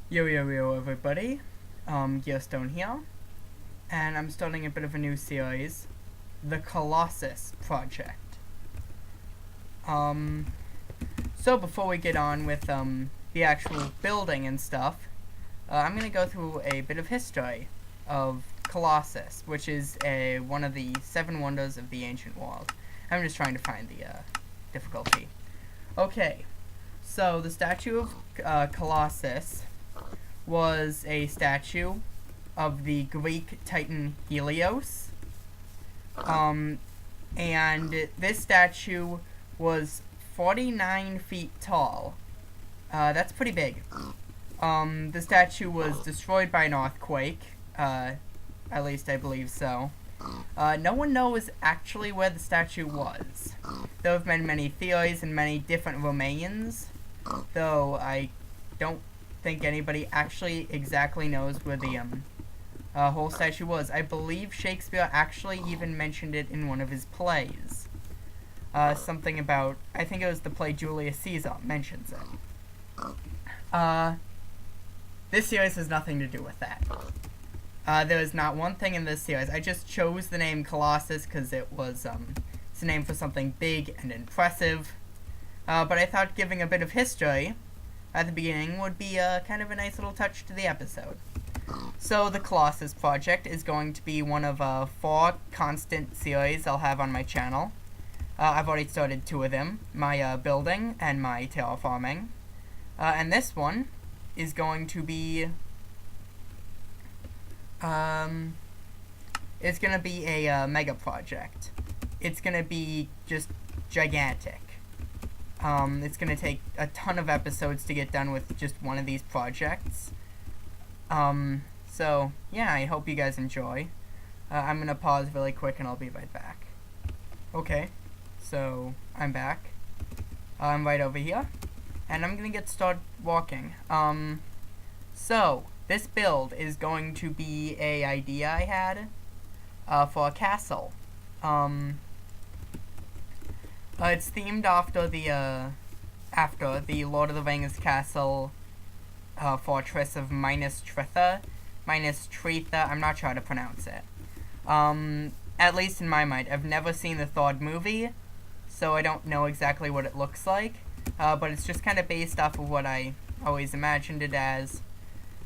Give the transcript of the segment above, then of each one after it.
Yo everybody, GearStone here, and I'm starting a bit of a new series, the Colossus project. So before we get on with the actual building and stuff, I'm gonna go through a bit of history of Colossus, which is one of the 7 wonders of the ancient world. I'm just trying to find the difficulty. Okay, so the statue of Colossus was a statue of the Greek titan Helios. And this statue was 49 feet tall. That's pretty big. The statue was destroyed by an earthquake. At least I believe so. No one knows actually where the statue was. There have been many theories and many different remains, though I don't think anybody actually exactly knows where the whole statue was. I believe Shakespeare actually even mentioned it in one of his plays. Something about, I think it was the play Julius Caesar mentions it. This series has nothing to do with that. There is not one thing in this series. I just chose the name Colossus because it's a name for something big and impressive. But I thought giving a bit of history at the beginning would be kind of a nice little touch to the episode. So the Colossus project is going to be one of 4 constant series I'll have on my channel. I've already started 2 of them, my building and my terraforming. And this one is going to be it's going to be a mega project. It's going to be just gigantic. It's going to take a ton of episodes to get done with just one of these projects. So, yeah, I hope you guys enjoy. I'm going to pause really quick and I'll be right back. Okay, so I'm back. I'm right over here. And I'm going to get started walking. So, this build is going to be a idea I had for a castle. It's themed after the Lord of the Rings castle fortress of Minas Tirith. I'm not sure how to pronounce it. At least in my mind, I've never seen the third movie, so I don't know exactly what it looks like. But it's just kind of based off of what I always imagined it as.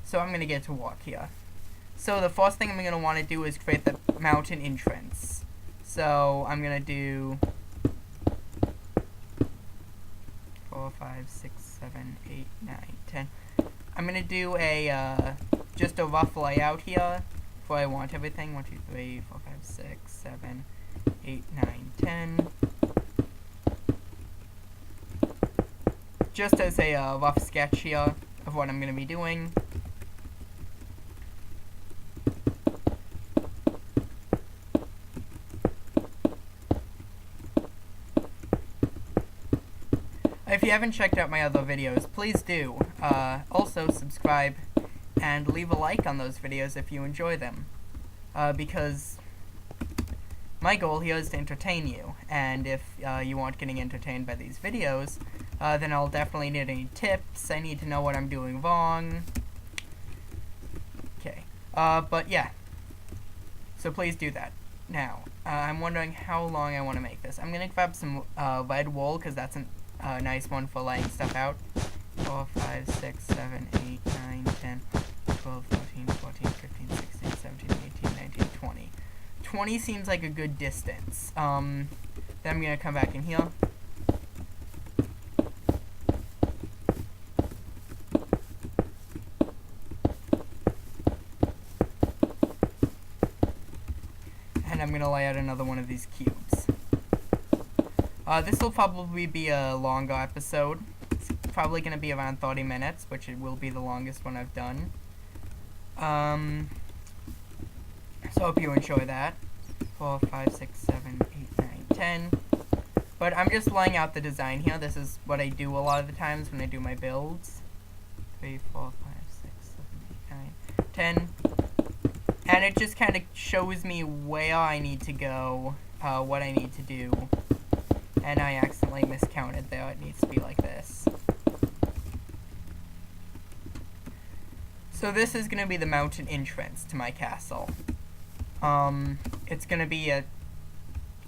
So I'm going to get to work here. So the first thing I'm going to want to do is create the mountain entrance. So I'm going to do 4, 5, 6, 7, 8, 9, 10. I'm going to do just a rough layout here before I want everything. 1, 2, 3, 4, 5, 6, 7, 8, 9, 10. Just as a rough sketch here of what I'm going to be doing. If you haven't checked out my other videos, please do. Also, subscribe and leave a like on those videos if you enjoy them. Because my goal here is to entertain you, and if you aren't getting entertained by these videos, then I'll definitely need any tips. I need to know what I'm doing wrong. Okay. But yeah. So please do that. Now, I'm wondering how long I want to make this. I'm going to grab some red wool, because that's a nice one for laying stuff out. 4, 5, 6, 7, 8, 9, 10, 12, 13, 14, 15, 16, 17, 18, 19, 20. 20 seems like a good distance. Then I'm going to come back in here. And I'm going to lay out another one of these cubes. This will probably be a longer episode. It's probably going to be around 30 minutes, which it will be the longest one I've done. So I hope you enjoy that. 4, 5, 6, 7, 8, 9, 10. But I'm just laying out the design here. This is what I do a lot of the times when I do my builds. 3, 4, 5, 6, 7, 8, 9, 10. And it just kind of shows me where I need to go, what I need to do. And I accidentally miscounted there. It needs to be like this. So this is going to be the mountain entrance to my castle. It's going to be a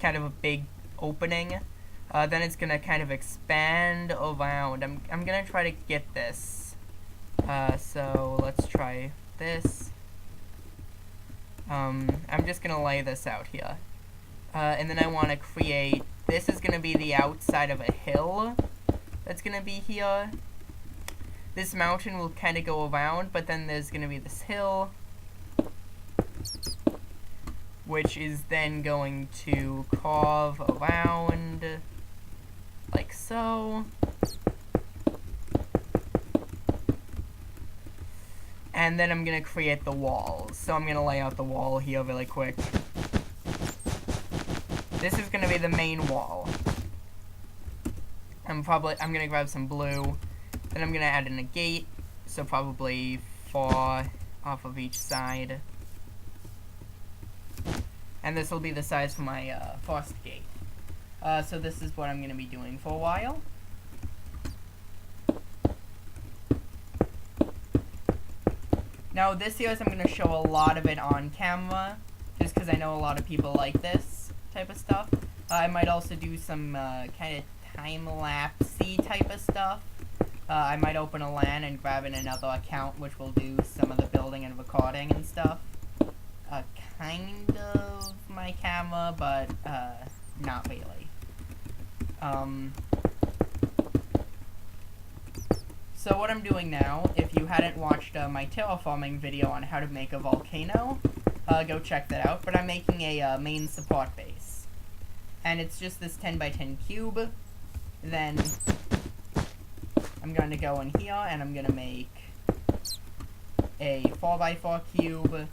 kind of a big opening. Then it's going to kind of expand around. I'm going to try to get this. So let's try this. I'm just going to lay this out here. And then I want to create, this is going to be the outside of a hill that's going to be here. This mountain will kind of go around, but then there's going to be this hill, which is then going to carve around, like so. And then I'm going to create the walls. So I'm going to lay out the wall here really quick. This is going to be the main wall. I'm going to grab some blue. Then I'm going to add in a gate, so probably 4 off of each side. And this will be the size for my first gate. So this is what I'm going to be doing for a while. Now this here is I'm going to show a lot of it on camera, just because I know a lot of people like this type of stuff. I might also do some kind of time-lapse-y type of stuff. I might open a LAN and grab in another account, which will do some of the building and recording and stuff. Kind of my camera, but not really. So what I'm doing now, if you hadn't watched my terraforming video on how to make a volcano, go check that out. But I'm making a main support base. And it's just this 10x10 cube. Then I'm going to go in here and I'm going to make a 4x4 cube.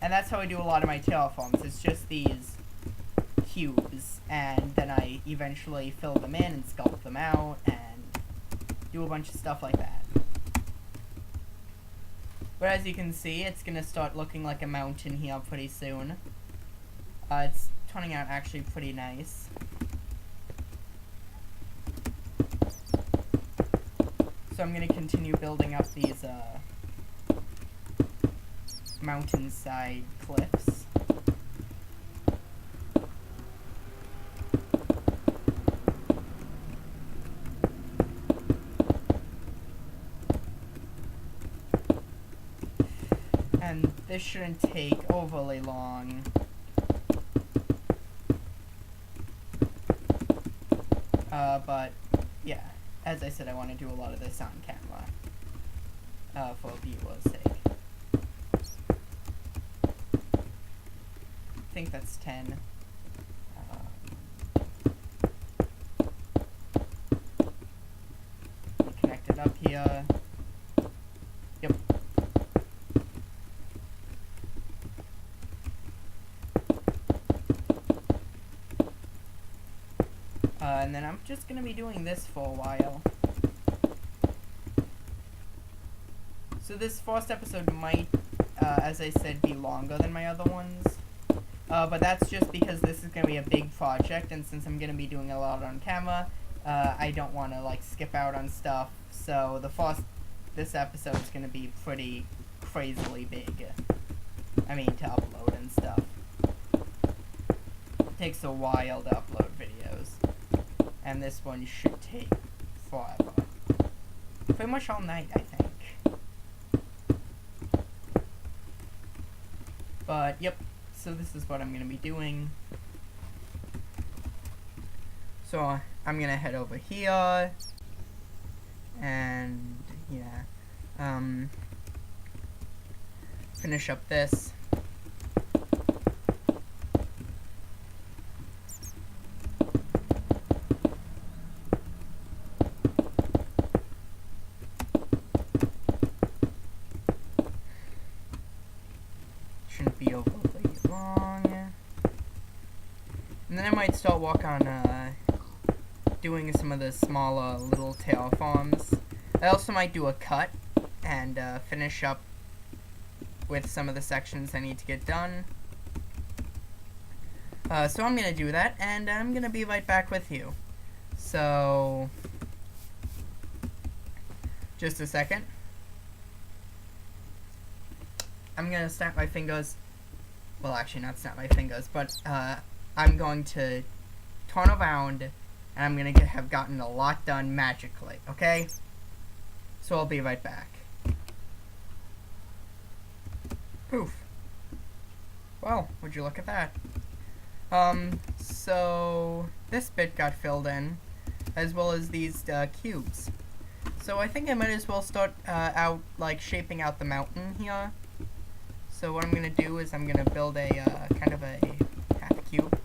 And that's how I do a lot of my terraforms. It's just these cubes. And then I eventually fill them in and sculpt them out and do a bunch of stuff like that. But as you can see, it's going to start looking like a mountain here pretty soon. It's turning out actually pretty nice. So I'm going to continue building up these mountainside cliffs. And this shouldn't take overly long. But yeah. As I said, I want to do a lot of this on camera, for viewers' sake. I think that's 10. Connect it up here. Yep. And then I'm just going to be doing this for a while. So this first episode might, as I said, be longer than my other ones. But that's just because this is going to be a big project, and since I'm going to be doing a lot on camera, I don't want to, like, skip out on stuff. So this episode is going to be pretty crazily big. I mean, to upload and stuff. It takes a while to upload videos. And this one should take forever. Pretty much all night, I think. But, yep. So this is what I'm going to be doing. So, I'm going to head over here. And, yeah. Finish up this. Shouldn't be overly long. And then I might start work on doing some of the smaller little terraforms. I also might do a cut and finish up with some of the sections I need to get done. So I'm going to do that, and I'm going to be right back with you. So, just a second. I'm gonna snap my fingers. Well, actually, not snap my fingers, but I'm going to turn around, and I'm gonna have gotten a lot done magically. Okay? So I'll be right back. Poof. Well, would you look at that? So this bit got filled in, as well as these cubes. So I think I might as well start out like shaping out the mountain here. So what I'm gonna do is I'm gonna build a kind of a half cube.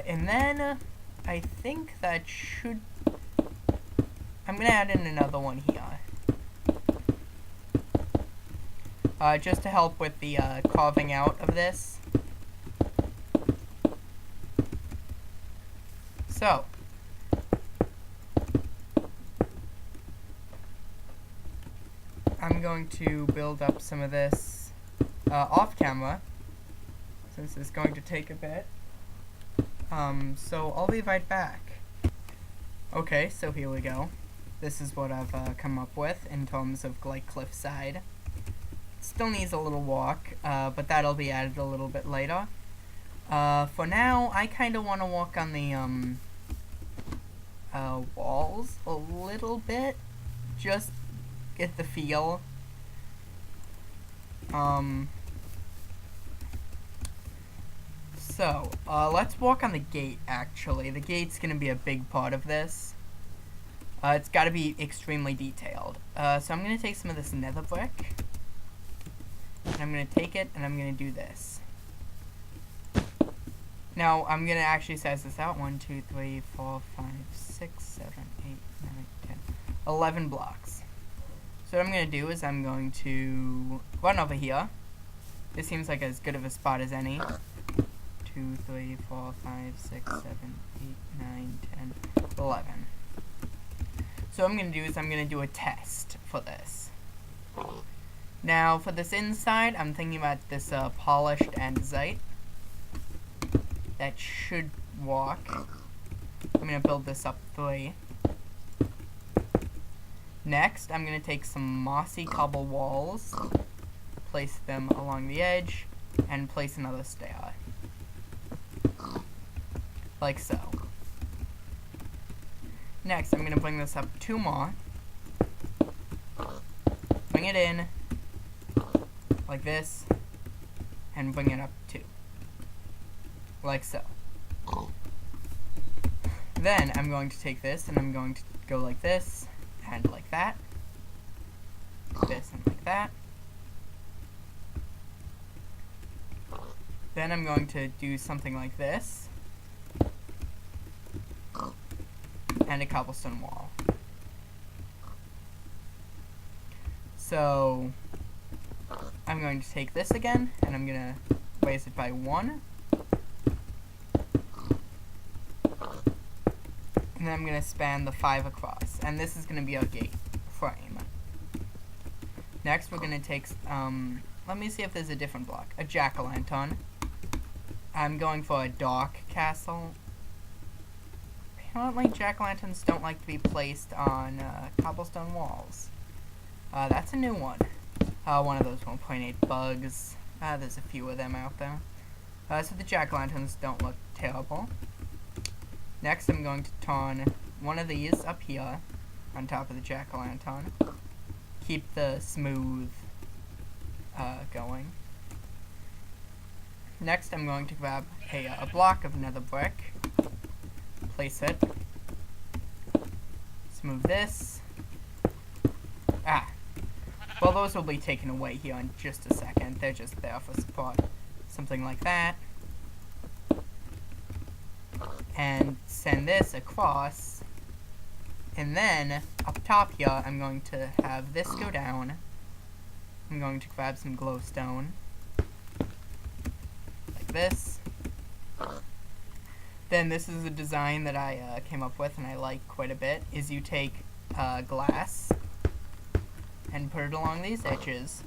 And then I think that should. I'm gonna add in another one here. Just to help with the carving out of this. So, I'm going to build up some of this off camera, since it's going to take a bit. So I'll be right back. Okay, so here we go. This is what I've come up with in terms of like cliffside. Still needs a little walk, but that'll be added a little bit later. For now, I kind of want to walk on the walls a little bit, just get the feel. So, let's walk on the gate, actually. The gate's gonna be a big part of this. It's gotta be extremely detailed. So I'm gonna take some of this nether brick, and I'm gonna take it, and I'm gonna do this. Now, I'm gonna actually size this out. 1, 2, 3, 4, 5, 6, 7, 8, 9, 10, 11 blocks. So what I'm gonna do is I'm going to run over here. This seems like as good of a spot as any. 2, 3, 4, 5, 6, 7, 8, 9, 10, 11. So what I'm going to do is I'm going to do a test for this. Now, for this inside, I'm thinking about this polished andesite. That should walk. I'm going to build this up 3. Next, I'm going to take some mossy cobble walls, place them along the edge, and place another stair. Like so. Next, I'm going to bring this up 2 more. Bring it in, like this, and bring it up 2. Like so. Then, I'm going to take this, and I'm going to go like this, and like that. This, and like that. Then I'm going to do something like this. And a cobblestone wall. So, I'm going to take this again, and I'm going to raise it by 1. And then I'm going to span the 5 across. And this is going to be our gate frame. Next, we're going to take, let me see if there's a different block. A jack-o'-lantern. I'm going for a dark castle. Apparently jack-o'-lanterns don't like to be placed on cobblestone walls. That's a new one. One of those 1.8 bugs. There's a few of them out there. So the jack-o'-lanterns don't look terrible. Next, I'm going to turn one of these up here on top of the jack-o'-lantern. Keep the smooth going. Next, I'm going to grab a block of nether brick. Place it. Smooth this. Well, those will be taken away here in just a second. They're just there for support. Something like that. And send this across. And then, up top here, I'm going to have this go down. I'm going to grab some glowstone. Like this. Then this is a design that I came up with and I like quite a bit, is you take glass and put it along these edges.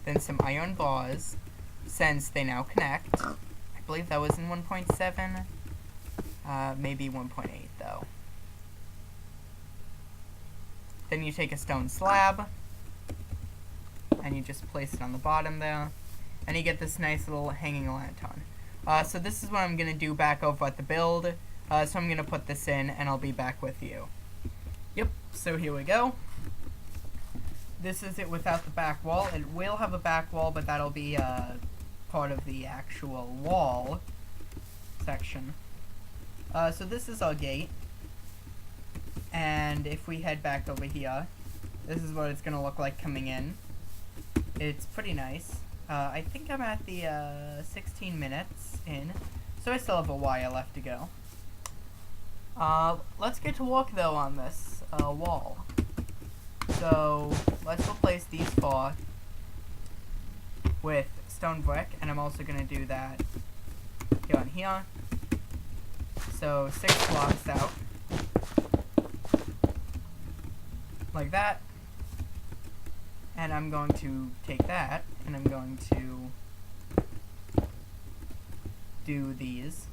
Then some iron bars, since they now connect. believe that was in 1.7. Maybe 1.8 though. Then you take a stone slab, and you just place it on the bottom there, and you get this nice little hanging lantern. So this is what I'm going to do back over at the build. So I'm going to put this in, and I'll be back with you. Yep, so here we go. This is it without the back wall. It will have a back wall, but that'll be part of the actual wall section. So this is our gate. And if we head back over here, this is what it's going to look like coming in. It's pretty nice. I think I'm at the 16 minutes in, so I still have a while left to go. Let's get to work though on this wall. So let's replace these four with stone brick, and I'm also going to do that here and here. So 6 blocks out, like that. And I'm going to take that, and I'm going to do these.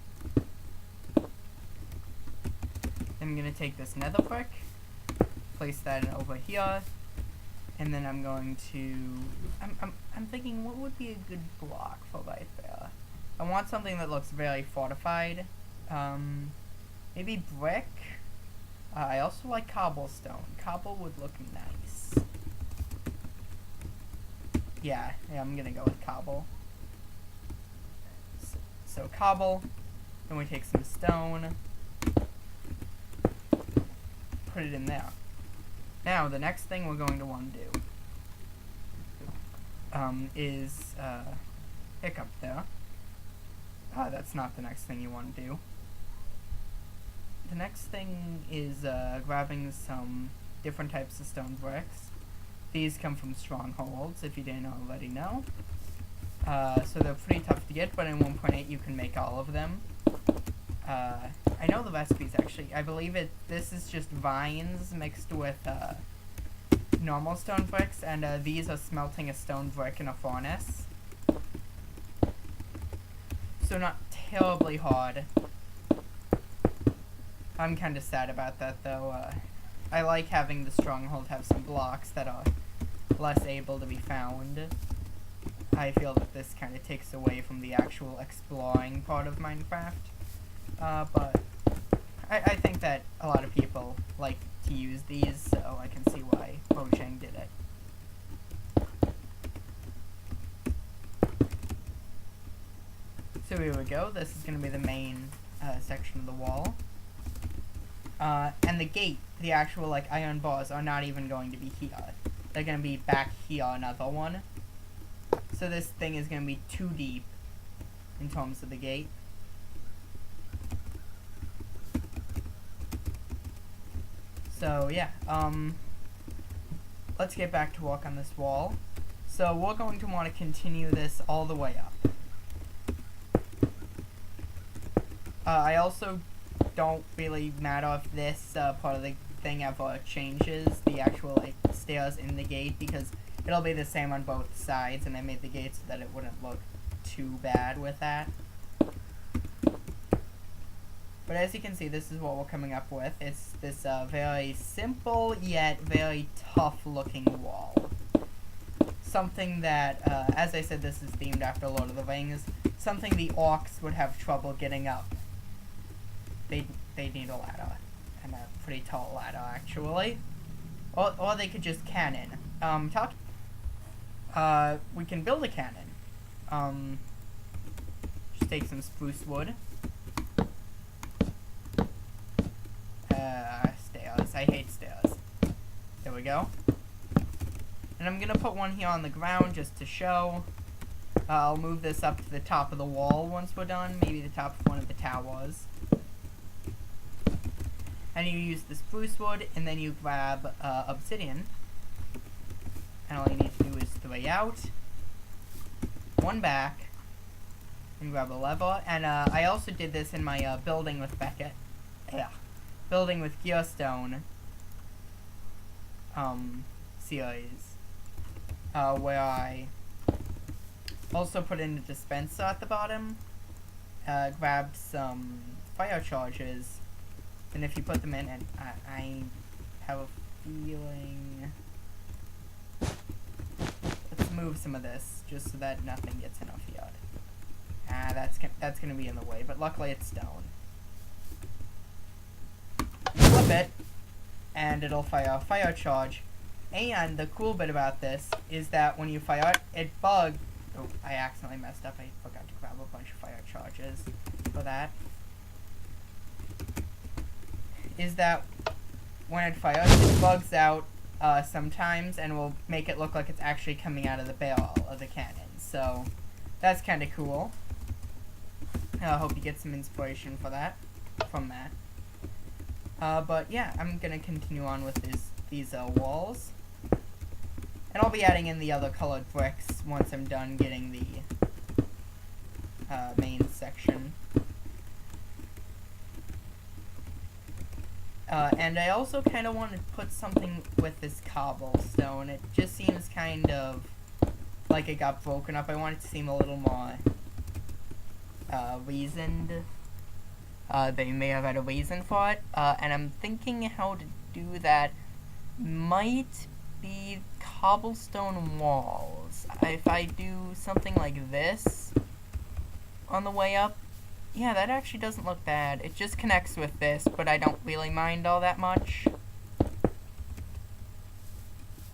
I'm going to take this nether brick, place that in over here, and then I'm going to... I'm thinking, what would be a good block for right there? I want something that looks very fortified. Maybe brick. I also like cobblestone. Cobble would look nice. Yeah, I'm gonna go with cobble. So cobble, then we take some stone, put it in there. Now, the next thing we're going to want to do is hiccup there. That's not the next thing you want to do. The next thing is grabbing some different types of stone bricks. These come from strongholds, if you didn't already know. So they're pretty tough to get, but in 1.8 you can make all of them. I know the recipes actually. I believe this is just vines mixed with normal stone bricks, and these are smelting a stone brick in a furnace. So not terribly hard. I'm kind of sad about that though. I like having the stronghold have some blocks that are less able to be found. I feel that this kind of takes away from the actual exploring part of Minecraft. But I think that a lot of people like to use these, so I can see why Mojang did it. So here we go. This is going to be the main section of the wall. And the gate, the actual like iron bars, are not even going to be here. They're going to be back here, another one. So this thing is going to be too deep in terms of the gate. So yeah, let's get back to work on this wall. So we're going to want to continue this all the way up. I also don't really matter if this part of the thing ever changes the actual like stairs in the gate, because it'll be the same on both sides, and I made the gate so that it wouldn't look too bad with that. But as you can see, this is what we're coming up with. It's this very simple yet very tough looking wall. Something that, as I said, this is themed after Lord of the Rings, something the orcs would have trouble getting up. They need a ladder, and a pretty tall ladder actually, or they could just cannon. We can build a cannon. Just take some spruce wood. Stairs. I hate stairs. There we go. And I'm gonna put one here on the ground just to show. I'll move this up to the top of the wall once we're done, maybe the top of one of the towers. And you use the spruce wood, and then you grab obsidian. And all you need to do is 3 out, 1 back, and grab a lever. And I also did this in my building with Beckett. Yeah. Building with GearStone series. Where I also put in a dispenser at the bottom. grabbed some fire charges, and if you put them in, and I have a feeling, let's move some of this just so that nothing gets in our field. That's gonna be in the way, but luckily it's stone. Flip it, and it'll fire a fire charge. And the cool bit about this is that when you fire it, oh, I accidentally messed up. I forgot to grab a bunch of fire charges for that. Is that when it fires, it bugs out sometimes and will make it look like it's actually coming out of the barrel of the cannon. So that's kind of cool. I hope you get some inspiration for that, from that. But yeah, I'm gonna continue on with these walls. And I'll be adding in the other colored bricks once I'm done getting the main section. And I also kind of want to put something with this cobblestone. It just seems kind of like it got broken up. I want it to seem a little more reasoned. They may have had a reason for it. And I'm thinking how to do that might be cobblestone walls. If I do something like this on the way up, yeah, that actually doesn't look bad. It just connects with this, but I don't really mind all that much.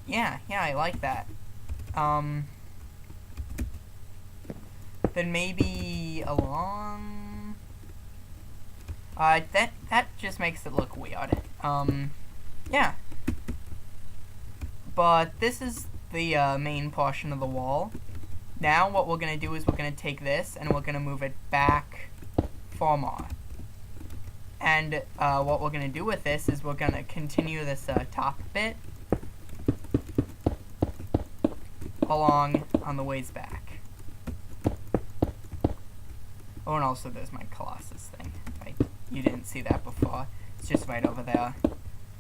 Yeah, I like that. Then maybe along... that just makes it look weird. Yeah. But this is the main portion of the wall. Now what we're going to do is we're going to take this and we're going to move it back 4 more. And what we're going to do with this is we're going to continue this top bit along on the ways back. Oh, and also there's my Colossus thing. You didn't see that before. It's just right over there.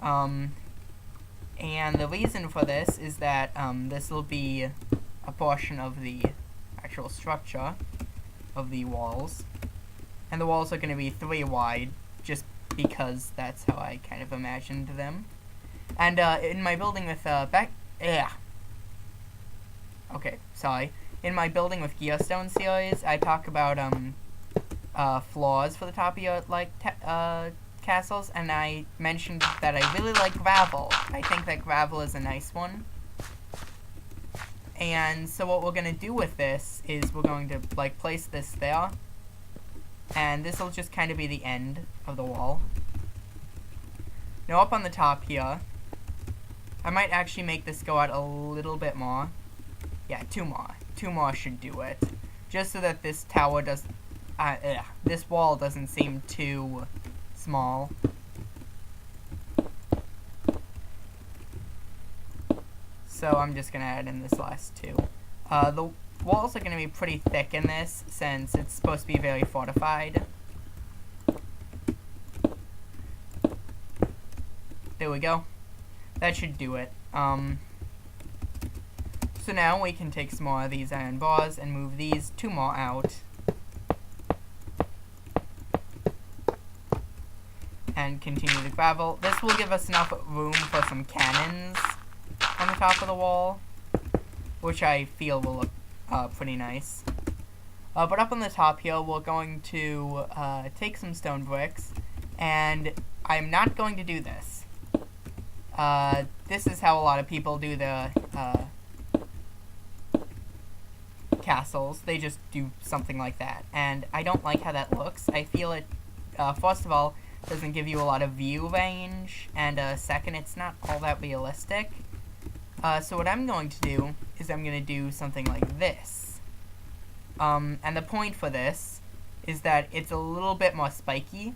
And the reason for this is that this will be a portion of the actual structure of the walls. And the walls are going to be 3 wide, just because that's how I kind of imagined them. And in my building with in my building with GearStone series, I talk about floors for the top of your castles, and I mentioned that I really like gravel. I think that gravel is a nice one. And so what we're going to do with this is we're going to place this there, and this will just kind of be the end of the wall. Now up on the top here, I might actually make this go out a little bit more. Yeah, 2 more. 2 more should do it, just so that this tower does this wall doesn't seem too small. So I'm just gonna add in this last 2. The walls are gonna be pretty thick in this, since it's supposed to be very fortified. There we go. That should do it. So now we can take some more of these iron bars and move these 2 more out. And continue the gravel. This will give us enough room for some cannons on the top of the wall, which I feel will look pretty nice. But up on the top here, we're going to take some stone bricks, and I'm not going to do this. This is how a lot of people do the castles. They just do something like that, and I don't like how that looks. I feel it, first of all, doesn't give you a lot of view range, and second, it's not all that realistic. So what I'm going to do is I'm going to do something like this. And the point for this is that it's a little bit more spiky,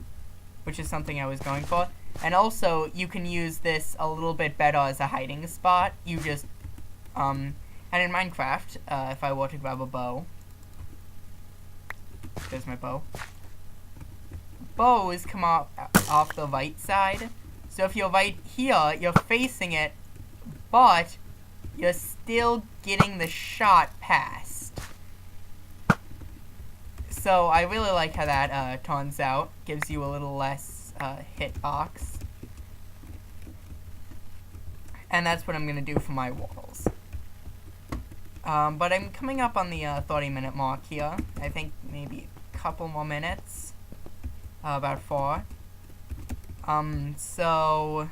which is something I was going for. And also, you can use this a little bit better as a hiding spot. You just, and in Minecraft, if I were to grab a bow, there's my bow. Bows come off the right side. So if you're right here, you're facing it, but you're still getting the shot past. So I really like how that turns out. Gives you a little less hitbox. And that's what I'm going to do for my walls. But I'm coming up on the 30-minute mark here. I think maybe a couple more minutes. About 4. So...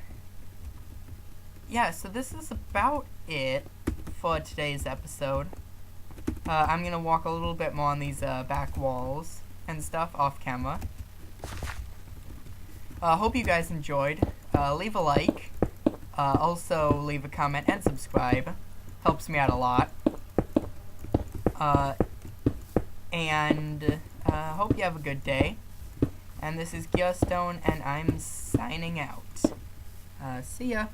yeah, so this is about it for today's episode. I'm going to walk a little bit more on these back walls and stuff off camera. Hope you guys enjoyed. Leave a like. Also, leave a comment and subscribe. Helps me out a lot. And hope you have a good day. And this is GearStone, and I'm signing out. See ya.